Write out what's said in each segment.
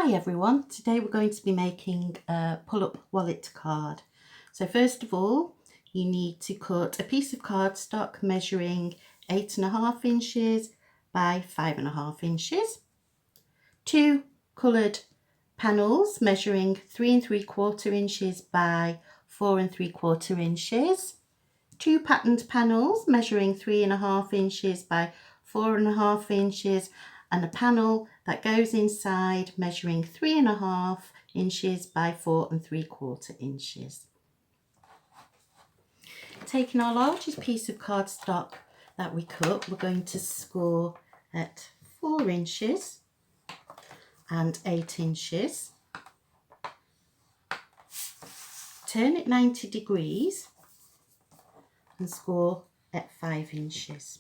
Hi everyone, today we're going to be making a pull-up wallet card. So first of all, you need to cut a piece of cardstock measuring 8.5 inches by 5.5 inches, 2 coloured panels measuring 3 3/4 inches by 4 3/4 inches, 2 patterned panels measuring 3.5 inches by 4.5 inches, and a panel that goes inside measuring 3.5 inches by 4 3/4 inches. Taking our largest piece of cardstock that we cut, we're going to score at 4 inches and 8 inches. Turn it 90 degrees and score at 5 inches.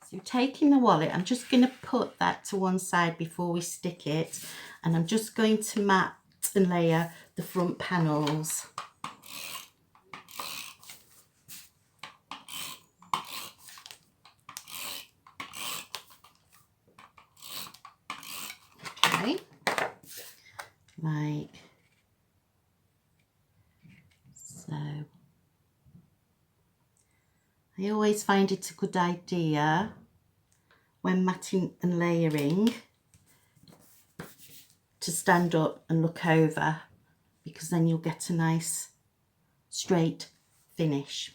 So you're taking the wallet, I'm just going to put that to one side before we stick it, and I'm just going to mat and layer the front panels. Okay, like so. I always find it a good idea when matting and layering to stand up and look over, because then you'll get a nice straight finish.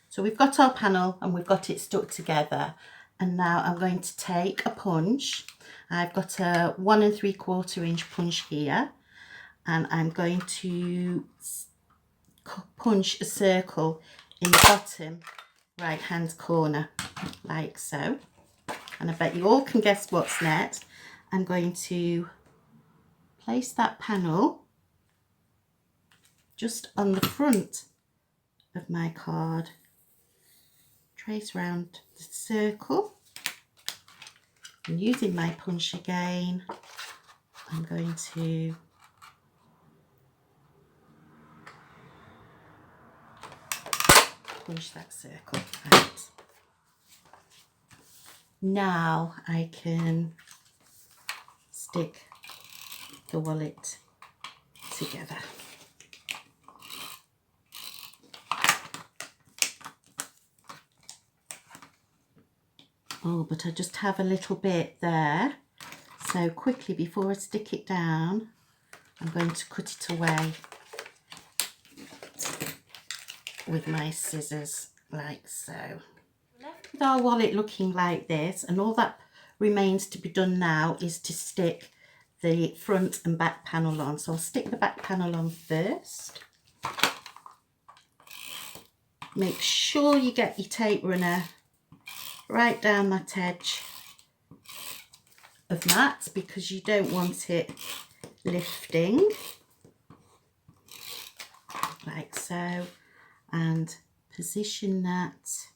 So we've got our panel and we've got it stuck together, and now I'm going to take a punch. I've got a 1 3/4 inch punch here, and I'm going to punch a circle in the bottom right hand corner like so, and I bet you all can guess what's next. I'm going to place that panel just on the front of my card, trace round the circle, and using my punch again, I'm going to punch that circle out. Now I can stick the wallet together. Oh, but I just have a little bit there, so quickly before I stick it down, I'm going to cut it away with my scissors like so. Left with our wallet looking like this, and all that remains to be done now is to stick the front and back panel on. So I'll stick the back panel on first. Make sure you get your tape runner right down that edge of that, because you don't want it lifting like so, and position that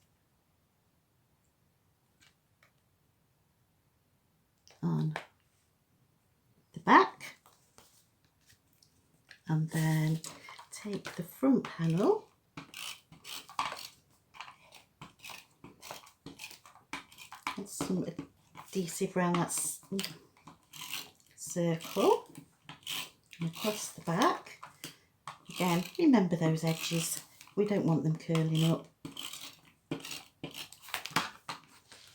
on the back, and then take the front panel and some adhesive around that circle and across the back. Again, remember those edges, we don't want them curling up,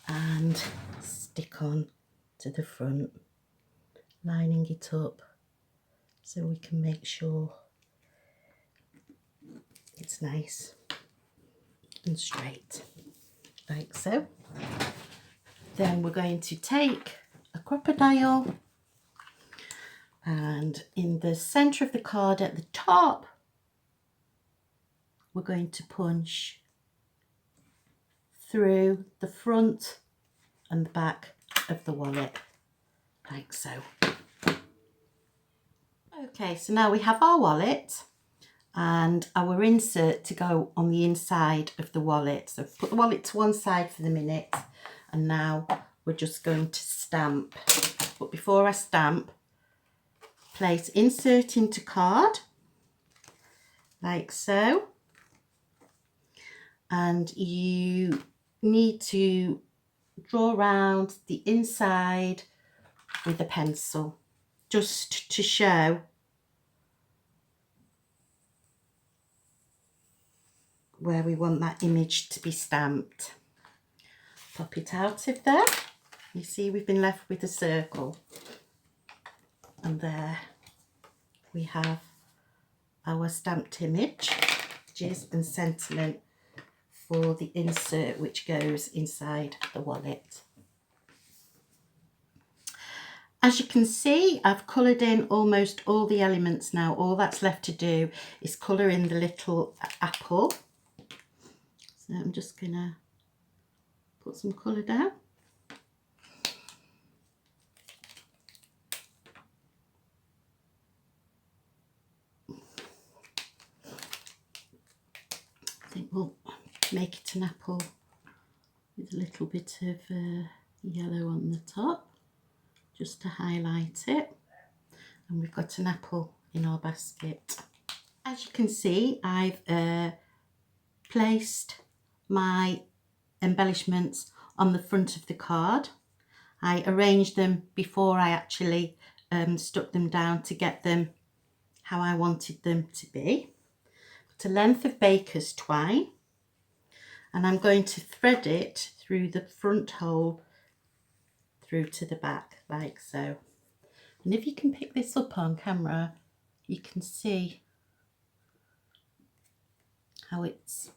and stick on to the front, lining it up so we can make sure it's nice and straight like so. Then we're going to take a crocodile, and in the centre of the card at the top, we're going to punch through the front and the back of the wallet like so. Okay, so now we have our wallet and our insert to go on the inside of the wallet. So put the wallet to one side for the minute, and now we're just going to stamp. But before I stamp, place insert into card like so, and you need to draw around the inside with a pencil just to show where we want that image to be stamped. Pop it out of there. You see we've been left with a circle, and there we have our stamped images and sentiment for the insert which goes inside the wallet. As you can see, I've coloured in almost all the elements now. All that's left to do is colour in the little apple. So I'm just going to put some colour down. I think we'll make it an apple with a little bit of yellow on the top, just to highlight it. And we've got an apple in our basket. As you can see, I've placed my embellishments on the front of the card. I arranged them before I actually stuck them down to get them how I wanted them to be. Put a length of baker's twine, and I'm going to thread it through the front hole through to the back, like so. And if you can pick this up on camera, you can see how it's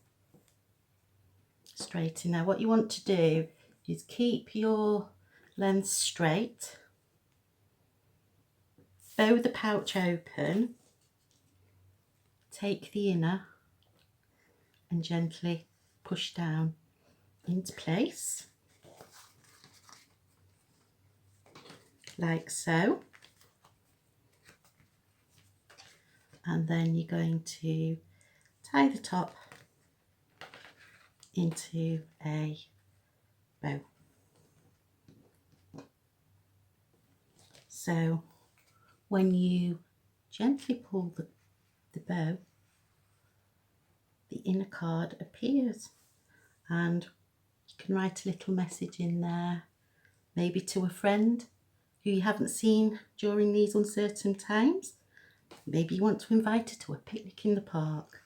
straight in there. What you want to do is keep your length straight, bow the pouch open, take the inner and gently push down into place, like so. And then you're going to tie the top into a bow. So when you gently pull the bow, the inner card appears, and you can write a little message in there, maybe to a friend who you haven't seen during these uncertain times. Maybe you want to invite her to a picnic in the park.